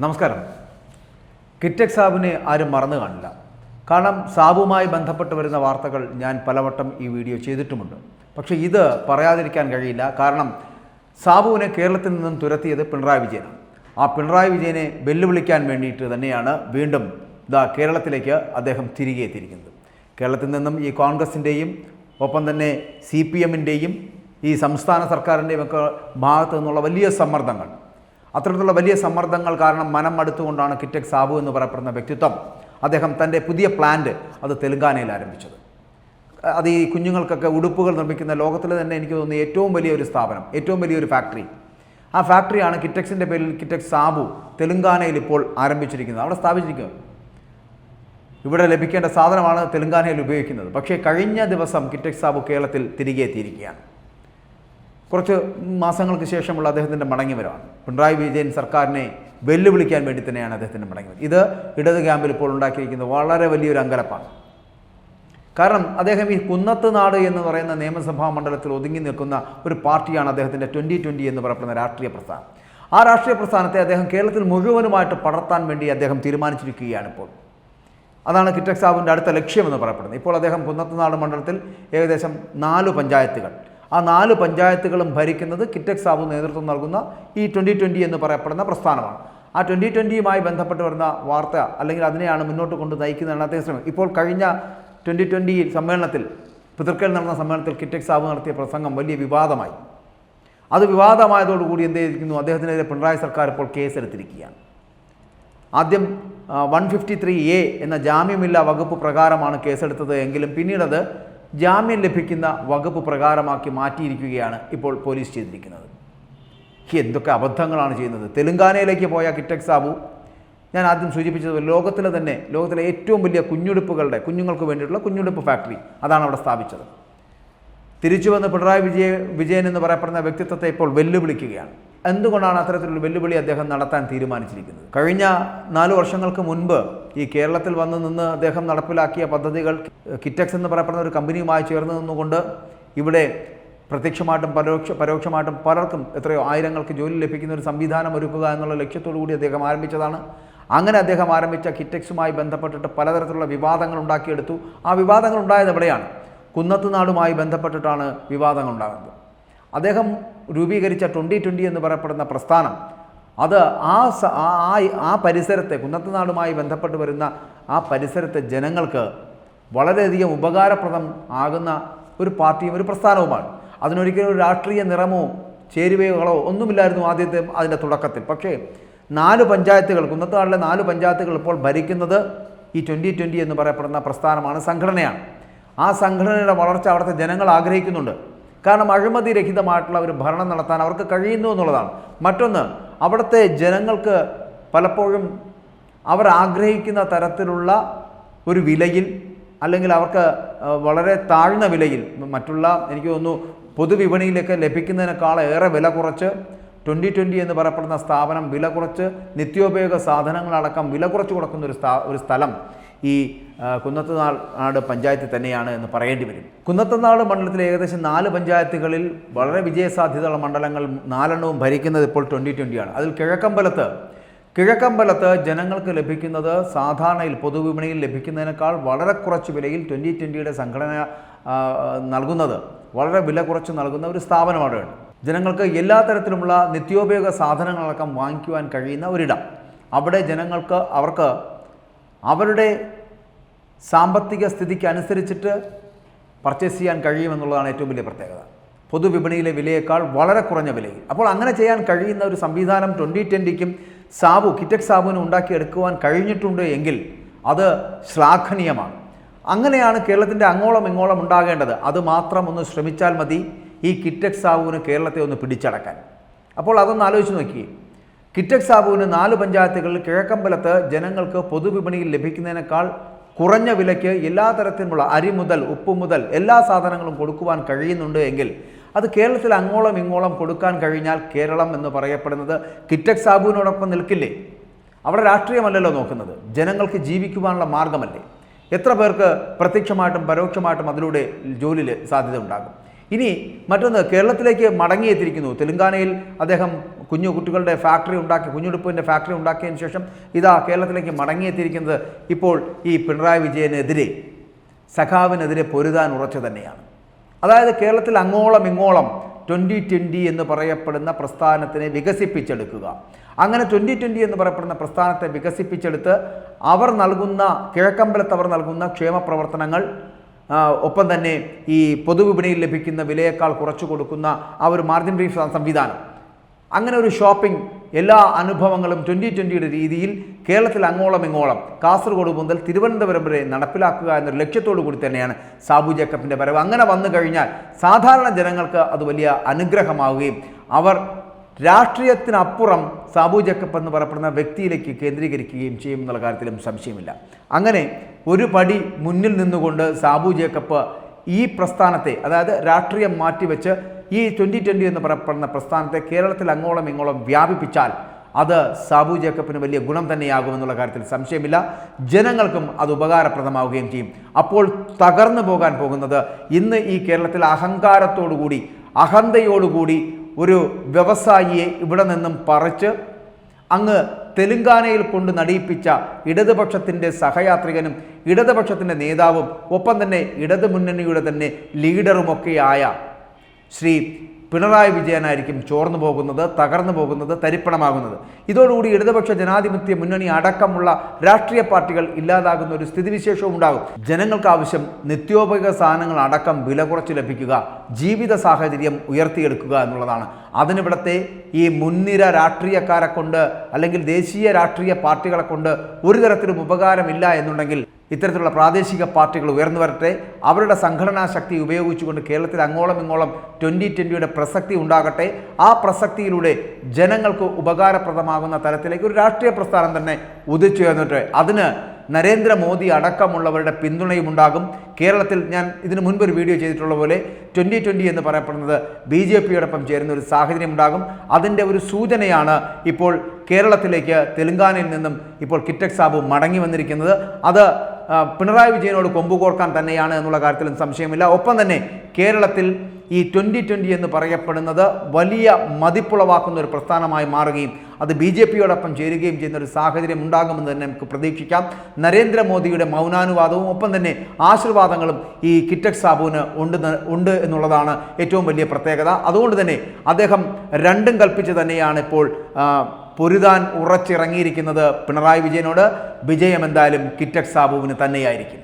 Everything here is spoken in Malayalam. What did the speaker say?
നമസ്കാരം. കിറ്റക്സ് സാബുവിനെ ആരും മറന്നു കാണില്ല. കാരണം സാബുവുമായി ബന്ധപ്പെട്ട് വരുന്ന വാർത്തകൾ ഞാൻ പലവട്ടം ഈ വീഡിയോ ചെയ്തിട്ടുമുണ്ട്. പക്ഷേ ഇത് പറയാതിരിക്കാൻ കഴിയില്ല. കാരണം സാബുവിനെ കേരളത്തിൽ നിന്നും തുരത്തിയത് പിണറായി വിജയനാണ്. ആ പിണറായി വിജയനെ വെല്ലുവിളിക്കാൻ വേണ്ടിയിട്ട് തന്നെയാണ് വീണ്ടും കേരളത്തിലേക്ക് അദ്ദേഹം തിരികെ എത്തിയിരിക്കുന്നത്. കേരളത്തിൽ നിന്നും ഈ കോൺഗ്രസിൻ്റെയും ഒപ്പം തന്നെ CPM-ൻ്റെയും ഈ സംസ്ഥാന സർക്കാരിൻ്റെയും ഒക്കെ ഭാഗത്തു നിന്നുള്ള വലിയ സമ്മർദ്ദങ്ങൾ, അത്തരത്തിലുള്ള വലിയ സമ്മർദ്ദങ്ങൾ കാരണം മനം മടുത്തുകൊണ്ടാണ് കിറ്റക്സ് സാബു എന്ന് പറയപ്പെടുന്ന വ്യക്തിത്വം അദ്ദേഹം തൻ്റെ പുതിയ പ്ലാന്റ് അത് തെലുങ്കാനയിൽ ആരംഭിച്ചത്. അത് ഈ കുഞ്ഞുങ്ങൾക്കൊക്കെ ഉടുപ്പുകൾ നിർമ്മിക്കുന്ന ലോകത്തിൽ തന്നെ എനിക്ക് തോന്നുന്നു ഏറ്റവും വലിയൊരു സ്ഥാപനം, ഏറ്റവും വലിയൊരു ഫാക്ടറി. ആ ഫാക്ടറിയാണ് കിറ്റക്സിൻ്റെ പേരിൽ കിറ്റക്സ് സാബു തെലുങ്കാനയിൽ ഇപ്പോൾ ആരംഭിച്ചിരിക്കുന്നത്, അവിടെ സ്ഥാപിച്ചിരിക്കുന്നത്. ഇവിടെ ലഭിക്കേണ്ട സാധനമാണ് തെലുങ്കാനയിൽ ഉപയോഗിക്കുന്നത്. പക്ഷേ കഴിഞ്ഞ ദിവസം കിറ്റക്സ് സാബു കേരളത്തിൽ തിരികെ എത്തിയിരിക്കുകയാണ്. കുറച്ച് മാസങ്ങൾക്ക് ശേഷമുള്ള അദ്ദേഹത്തിൻ്റെ മടങ്ങിവരവാണ്. പിണറായി വിജയൻ സർക്കാരിനെ വെല്ലുവിളിക്കാൻ വേണ്ടി തന്നെയാണ് അദ്ദേഹത്തിൻ്റെ മടങ്ങിവരവ്. ഇത് ഇടത് ക്യാമ്പിൽ ഇപ്പോൾ ഉണ്ടാക്കിയിരിക്കുന്നത് വളരെ വലിയൊരു അങ്കലപ്പാണ്. കാരണം അദ്ദേഹം ഈ കുന്നത്ത് നാട് എന്ന് പറയുന്ന നിയമസഭാ മണ്ഡലത്തിൽ ഒതുങ്ങി നിൽക്കുന്ന ഒരു പാർട്ടിയാണ് അദ്ദേഹത്തിൻ്റെ 2020 എന്ന് പറയപ്പെടുന്ന രാഷ്ട്രീയ പ്രസ്ഥാനം. ആ രാഷ്ട്രീയ പ്രസ്ഥാനത്തെ അദ്ദേഹം കേരളത്തിൽ മുഴുവനുമായിട്ട് പടർത്താൻ വേണ്ടി അദ്ദേഹം തീരുമാനിച്ചിരിക്കുകയാണ്. ഇപ്പോൾ അതാണ് കിറ്റക്സ് സാബുവിൻ്റെ അടുത്ത ലക്ഷ്യമെന്ന് പറയപ്പെടുന്നത്. ഇപ്പോൾ അദ്ദേഹം കുന്നത്ത് നാട് മണ്ഡലത്തിൽ ഏകദേശം 4 പഞ്ചായത്തുകൾ, ആ 4 പഞ്ചായത്തുകളും ഭരിക്കുന്നത് കിറ്റക്സ് സാബു നേതൃത്വം നൽകുന്ന ഈ 2020 എന്ന് പറയപ്പെടുന്ന പ്രസ്ഥാനമാണ്. ആ 2020യുമായി ബന്ധപ്പെട്ട് വരുന്ന വാർത്ത അല്ലെങ്കിൽ അതിനെയാണ് മുന്നോട്ട് കൊണ്ട് നയിക്കുന്നതാണ് അദ്ദേഹം ശ്രമം. ഇപ്പോൾ കഴിഞ്ഞ 2020 സമ്മേളനത്തിൽ, പിതൃക്കൽ നടന്ന സമ്മേളനത്തിൽ കിറ്റക്സ് സാബു നടത്തിയ പ്രസംഗം വലിയ വിവാദമായി. അത് വിവാദമായതോടുകൂടി എന്ത് ചെയ്തിരിക്കുന്നു, അദ്ദേഹത്തിനെതിരെ പിണറായി സർക്കാർ ഇപ്പോൾ കേസെടുത്തിരിക്കുകയാണ്. ആദ്യം 153A എന്ന ജാമ്യമില്ലാ വകുപ്പ് പ്രകാരമാണ് കേസെടുത്തത് എങ്കിലും പിന്നീടത് ജാമ്യം ലഭിക്കുന്ന വകുപ്പ് പ്രകാരമാക്കി മാറ്റിയിരിക്കുകയാണ് ഇപ്പോൾ പോലീസ് ചെയ്തിരിക്കുന്നത്. എന്തൊക്കെ അബദ്ധങ്ങളാണ് ചെയ്യുന്നത്. തെലുങ്കാനയിലേക്ക് പോയ കിറ്റക്സ് സാബു, ഞാൻ ആദ്യം സൂചിപ്പിച്ചതുപോലെ ലോകത്തിലെ ഏറ്റവും വലിയ കുഞ്ഞുങ്ങൾക്ക് വേണ്ടിയിട്ടുള്ള കുഞ്ഞുടുപ്പ് ഫാക്ടറി അതാണ് അവിടെ സ്ഥാപിച്ചത്. തിരിച്ചു വന്ന് പിണറായി വിജയൻ എന്ന് പറയപ്പെടുന്ന വ്യക്തിത്വത്തെ ഇപ്പോൾ വെല്ലുവിളിക്കുകയാണ്. എന്തുകൊണ്ടാണ് അത്തരത്തിലുള്ള വെല്ലുവിളി അദ്ദേഹം നടത്താൻ തീരുമാനിച്ചിരിക്കുന്നത്? കഴിഞ്ഞ 4 വർഷങ്ങൾക്ക് മുൻപ് ഈ കേരളത്തിൽ വന്നു നിന്ന് അദ്ദേഹം നടപ്പിലാക്കിയ പദ്ധതികൾ, കിറ്റക്സ് എന്ന് പറയപ്പെടുന്ന ഒരു കമ്പനിയുമായി ചേർന്ന് നിന്നുകൊണ്ട് ഇവിടെ പ്രത്യക്ഷമായിട്ടും പരോക്ഷമായിട്ടും പലർക്കും എത്രയോ ആയിരങ്ങൾക്ക് ജോലി ലഭിക്കുന്ന ഒരു സംവിധാനം ഒരുക്കുക എന്നുള്ള ലക്ഷ്യത്തോടു കൂടി അദ്ദേഹം ആരംഭിച്ചതാണ്. അങ്ങനെ അദ്ദേഹം ആരംഭിച്ച കിറ്റക്സുമായി ബന്ധപ്പെട്ടിട്ട് പലതരത്തിലുള്ള വിവാദങ്ങൾ ഉണ്ടാക്കിയെടുത്തു. ആ വിവാദങ്ങൾ ഉണ്ടായത് എവിടെയാണ്? കുന്നത്ത് നാടുമായി ബന്ധപ്പെട്ടിട്ടാണ് വിവാദങ്ങൾ ഉണ്ടാകുന്നത്. അദ്ദേഹം രൂപീകരിച്ച 2020 എന്ന് പറയപ്പെടുന്ന പ്രസ്ഥാനം, അത് ആ പരിസരത്തെ, കുന്നത്ത് നാടുമായി ബന്ധപ്പെട്ട് വരുന്ന ആ പരിസരത്തെ ജനങ്ങൾക്ക് വളരെയധികം ഉപകാരപ്രദം ആകുന്ന ഒരു പാർട്ടിയും ഒരു പ്രസ്ഥാനവുമാണ്. അതിനൊരിക്കലും ഒരു രാഷ്ട്രീയ നിറമോ ചേരുവകളോ ഒന്നുമില്ലായിരുന്നു അതിൻ്റെ തുടക്കത്തിൽ. പക്ഷേ 4 പഞ്ചായത്തുകൾ, കുന്നത്ത് നാട്ടിലെ 4 പഞ്ചായത്തുകൾ ഇപ്പോൾ ഭരിക്കുന്നത് ഈ 2020 എന്ന് പറയപ്പെടുന്ന പ്രസ്ഥാനമാണ്, സംഘടനയാണ്. ആ സംഘടനയുടെ വളർച്ച അവിടുത്തെ ജനങ്ങൾ ആഗ്രഹിക്കുന്നുണ്ട്. കാരണം അഴിമതി രഹിതമായിട്ടുള്ള ഒരു ഭരണം നടത്താൻ അവർക്ക് കഴിയുന്നു എന്നുള്ളതാണ്. മറ്റൊന്ന്, അവിടുത്തെ ജനങ്ങൾക്ക് പലപ്പോഴും അവർ ആഗ്രഹിക്കുന്ന തരത്തിലുള്ള ഒരു വിലയിൽ, അല്ലെങ്കിൽ അവർക്ക് വളരെ താഴ്ന്ന വിലയിൽ, മറ്റുള്ള എനിക്ക് തോന്നുന്നു പൊതുവിപണിയിലൊക്കെ ലഭിക്കുന്നതിനേക്കാൾ ഏറെ വില കുറച്ച് 2020 എന്ന് പറയപ്പെടുന്ന സ്ഥാപനം വില കുറച്ച് നിത്യോപയോഗ സാധനങ്ങളടക്കം വില കുറച്ച് കൊടുക്കുന്ന ഒരു സ്ഥലം ഈ കുന്നത്തുനാട് പഞ്ചായത്തിൽ തന്നെയാണ് എന്ന് പറയേണ്ടി വരും. കുന്നത്തുനാട് മണ്ഡലത്തിലെ ഏകദേശം 4 പഞ്ചായത്തുകളിൽ വളരെ വിജയസാധ്യതയുള്ള മണ്ഡലങ്ങൾ 4 ഭരിക്കുന്നത് ഇപ്പോൾ 2020 ആണ്. അതിൽ കിഴക്കമ്പലത്ത് ജനങ്ങൾക്ക് ലഭിക്കുന്നത് സാധാരണയിൽ പൊതുവിപണിയിൽ ലഭിക്കുന്നതിനേക്കാൾ വളരെ കുറച്ച് വിലയിൽ 2020യുടെ സംഘടന നൽകുന്നത്, വളരെ വില കുറച്ച് നൽകുന്ന ഒരു സ്ഥാപനമാണ്. ജനങ്ങൾക്ക് എല്ലാ തരത്തിലുമുള്ള നിത്യോപയോഗ സാധനങ്ങളടക്കം വാങ്ങിക്കുവാൻ കഴിയുന്ന ഒരിടം. അവിടെ ജനങ്ങൾക്ക് അവരുടെ സാമ്പത്തിക സ്ഥിതിക്ക് അനുസരിച്ചിട്ട് പർച്ചേസ് ചെയ്യാൻ കഴിയുമെന്നുള്ളതാണ് ഏറ്റവും വലിയ പ്രത്യേകത. പൊതുവിപണിയിലെ വിലയേക്കാൾ വളരെ കുറഞ്ഞ വിലയിൽ. അപ്പോൾ അങ്ങനെ ചെയ്യാൻ കഴിയുന്ന ഒരു സംവിധാനം 2020ക്കും കിറ്റക്സ് സാബുവിന് ഉണ്ടാക്കിയെടുക്കുവാൻ കഴിഞ്ഞിട്ടുണ്ട് എങ്കിൽ അത് ശ്ലാഘനീയമാണ്. അങ്ങനെയാണ് കേരളത്തിൻ്റെ അങ്ങോളം ഇങ്ങോളം ഉണ്ടാകേണ്ടത്. അത് മാത്രം ഒന്ന് ശ്രമിച്ചാൽ മതി ഈ കിറ്റക്സ് സാബുവിന് കേരളത്തെ ഒന്ന് പിടിച്ചടക്കാൻ. അപ്പോൾ അതൊന്ന് ആലോചിച്ച് നോക്കിയേ. കിറ്റക്സ് സാബുവിന് 4 പഞ്ചായത്തുകളിൽ കിഴക്കമ്പലത്ത് ജനങ്ങൾക്ക് പൊതുവിപണിയിൽ ലഭിക്കുന്നതിനേക്കാൾ കുറഞ്ഞ വിലയ്ക്ക് എല്ലാ തരത്തിലുമുള്ള അരി മുതൽ ഉപ്പ് മുതൽ എല്ലാ സാധനങ്ങളും കൊടുക്കുവാൻ കഴിയുന്നുണ്ട് എങ്കിൽ അത് കേരളത്തിൽ അങ്ങോളം ഇങ്ങോളം കൊടുക്കാൻ കഴിഞ്ഞാൽ കേരളം എന്ന് പറയപ്പെടുന്നത് കിറ്റക്സ് സാബുവിനോടൊപ്പം നിൽക്കില്ലേ? അവിടെ രാഷ്ട്രീയമല്ലല്ലോ നോക്കുന്നത്, ജനങ്ങൾക്ക് ജീവിക്കുവാനുള്ള മാർഗമല്ലേ? എത്ര പേർക്ക് പ്രത്യക്ഷമായിട്ടും പരോക്ഷമായിട്ടും അതിലൂടെ ജോലി സാധ്യത ഉണ്ടാകും? ഇനി മറ്റൊന്ന്, കേരളത്തിലേക്ക് മടങ്ങിയെത്തിയിരിക്കുന്നു. തെലങ്കാനയിൽ അദ്ദേഹം കുട്ടികളുടെ ഫാക്ടറി ഉണ്ടാക്കി, കുഞ്ഞുടുപ്പിൻ്റെ ഫാക്ടറി ഉണ്ടാക്കിയതിന് ശേഷം ഇതാ കേരളത്തിലേക്ക് മടങ്ങിയെത്തിയിരിക്കുന്നത് ഇപ്പോൾ ഈ പിണറായി വിജയനെതിരെ, സഖാവിനെതിരെ പൊരുതാൻ ഉറച്ചു തന്നെയാണ്. അതായത് കേരളത്തിൽ അങ്ങോളം ഇങ്ങോളം 2020 എന്ന് പറയപ്പെടുന്ന പ്രസ്ഥാനത്തിനെ വികസിപ്പിച്ചെടുക്കുക. അങ്ങനെ 2020 എന്ന് പറയപ്പെടുന്ന പ്രസ്ഥാനത്തെ വികസിപ്പിച്ചെടുത്ത് അവർ നൽകുന്ന, കിഴക്കമ്പലത്ത് അവർ നൽകുന്ന ക്ഷേമ പ്രവർത്തനങ്ങൾ, ഒപ്പം തന്നെ ഈ പൊതുവിപണിയിൽ ലഭിക്കുന്ന വിലയേക്കാൾ കുറച്ചു കൊടുക്കുന്ന ആ ഒരു മാർജിൻ ഫ്രീ സംവിധാനം, അങ്ങനെ ഒരു ഷോപ്പിംഗ്, എല്ലാ അനുഭവങ്ങളും 2020യുടെ രീതിയിൽ കേരളത്തിൽ അങ്ങോളം ഇങ്ങോളം കാസർഗോഡ് മുതൽ തിരുവനന്തപുരം വരെ നടപ്പിലാക്കുക എന്നൊരു ലക്ഷ്യത്തോടു കൂടി തന്നെയാണ് സാബു ജേക്കബിൻ്റെ വരവ്. അങ്ങനെ വന്നു കഴിഞ്ഞാൽ സാധാരണ ജനങ്ങൾക്ക് അത് വലിയ അനുഗ്രഹമാവുകയും അവർ രാഷ്ട്രീയത്തിനപ്പുറം സാബു ജേക്കബ് എന്ന് പറയപ്പെടുന്ന വ്യക്തിയിലേക്ക് കേന്ദ്രീകരിക്കുകയും ചെയ്യും എന്നുള്ള കാര്യത്തിലും സംശയമില്ല. അങ്ങനെ ഒരു പടി മുന്നിൽ നിന്നുകൊണ്ട് സാബു ജേക്കബ് ഈ പ്രസ്ഥാനത്തെ, അതായത് രാഷ്ട്രീയം മാറ്റിവെച്ച് ഈ 2020 എന്ന് പറയപ്പെടുന്ന പ്രസ്ഥാനത്തെ കേരളത്തിൽ അങ്ങോളം ഇങ്ങോളം വ്യാപിപ്പിച്ചാൽ അത് സാബു ജേക്കബിന് വലിയ ഗുണം തന്നെയാകുമെന്നുള്ള കാര്യത്തിൽ സംശയമില്ല. ജനങ്ങൾക്കും അത് ഉപകാരപ്രദമാവുകയും ചെയ്യും. അപ്പോൾ തകർന്നു പോകാൻ പോകുന്നത് ഇന്ന് ഈ കേരളത്തിൽ അഹങ്കാരത്തോടുകൂടി, അഹന്തയോടുകൂടി ഒരു വ്യവസായിയെ ഇവിടെ നിന്നും പറിച്ച് അങ്ങ് തെലുങ്കാനയിൽ കൊണ്ട് നടിയിപ്പിച്ച ഇടതുപക്ഷത്തിൻ്റെ സഹയാത്രികനും ഇടതുപക്ഷത്തിൻ്റെ നേതാവും ഒപ്പം തന്നെ ഇടതുമുന്നണിയുടെ തന്നെ ലീഡറുമൊക്കെയായ ശ്രീ പിണറായി വിജയനായിരിക്കും ചോർന്നു പോകുന്നത്, തകർന്നു പോകുന്നത്, തരിപ്പണമാകുന്നത്. ഇതോടുകൂടി ഇടതുപക്ഷ ജനാധിപത്യ മുന്നണി അടക്കമുള്ള രാഷ്ട്രീയ പാർട്ടികൾ ഇല്ലാതാകുന്ന ഒരു സ്ഥിതിവിശേഷവും ഉണ്ടാകും. ജനങ്ങൾക്ക് ആവശ്യം നിത്യോപയോഗ സാധനങ്ങൾ അടക്കം വില കുറച്ച് ലഭിക്കുക, ജീവിത സാഹചര്യം ഉയർത്തിയെടുക്കുക എന്നുള്ളതാണ്. അതിനിവിടത്തെ ഈ മുൻനിര രാഷ്ട്രീയക്കാരെ കൊണ്ട് അല്ലെങ്കിൽ ദേശീയ രാഷ്ട്രീയ പാർട്ടികളെ കൊണ്ട് ഒരു തരത്തിലും ഉപകാരമില്ല എന്നുണ്ടെങ്കിൽ ഇത്തരത്തിലുള്ള പ്രാദേശിക പാർട്ടികൾ ഉയർന്നു വരട്ടെ. അവരുടെ സംഘടനാ ശക്തി ഉപയോഗിച്ചുകൊണ്ട് കേരളത്തിൽ അങ്ങോളം ഇങ്ങോളം 2020യുടെ പ്രസക്തി ഉണ്ടാകട്ടെ. ആ പ്രസക്തിയിലൂടെ ജനങ്ങൾക്ക് ഉപകാരപ്രദമാകുന്ന തരത്തിലേക്ക് ഒരു രാഷ്ട്രീയ പ്രസ്ഥാനം തന്നെ ഉദിച്ചുയർന്നിട്ട് അതിന് നരേന്ദ്രമോദി അടക്കമുള്ളവരുടെ പിന്തുണയും ഉണ്ടാകും. കേരളത്തിൽ ഞാൻ ഇതിനു മുൻപ് ഒരു വീഡിയോ ചെയ്തിട്ടുള്ള പോലെ 2020 എന്ന് പറയപ്പെടുന്നത് BJPയോടൊപ്പം ചേരുന്ന ഒരു സാഹചര്യം ഉണ്ടാകും. അതിൻ്റെ ഒരു സൂചനയാണ് ഇപ്പോൾ കേരളത്തിലേക്ക് തെലങ്കാനയിൽ നിന്നും ഇപ്പോൾ കിറ്റക് സാബു മടങ്ങി വന്നിരിക്കുന്നത്. അത് പിണറായി വിജയനോട് കൊമ്പുകോർക്കാൻ തന്നെയാണ് എന്നുള്ള കാര്യത്തിലും സംശയമില്ല. ഒപ്പം തന്നെ കേരളത്തിൽ ഈ 2020 എന്ന് പറയപ്പെടുന്നത് വലിയ മതിപ്പുളവാക്കുന്ന ഒരു പ്രസ്ഥാനമായി മാറുകയും അത് BJPയോടൊപ്പം ചേരുകയും ചെയ്യുന്ന ഒരു സാഹചര്യം ഉണ്ടാകുമെന്ന് തന്നെ നമുക്ക് പ്രതീക്ഷിക്കാം. നരേന്ദ്രമോദിയുടെ മൗനാനുവാദവും ഒപ്പം തന്നെ ആശീർവാദങ്ങളും ഈ കിറ്റക് സാബുവിന് ഉണ്ട് എന്നുള്ളതാണ് ഏറ്റവും വലിയ പ്രത്യേകത. അതുകൊണ്ട് തന്നെ അദ്ദേഹം രണ്ടും കൽപ്പിച്ച് തന്നെയാണ് ഇപ്പോൾ പൊരുതാൻ ഉറച്ചിറങ്ങിയിരിക്കുന്നത് പിണറായി വിജയനോട്. വിജയം എന്തായാലും കിറ്റക് സാബുവിന് തന്നെയായിരിക്കും.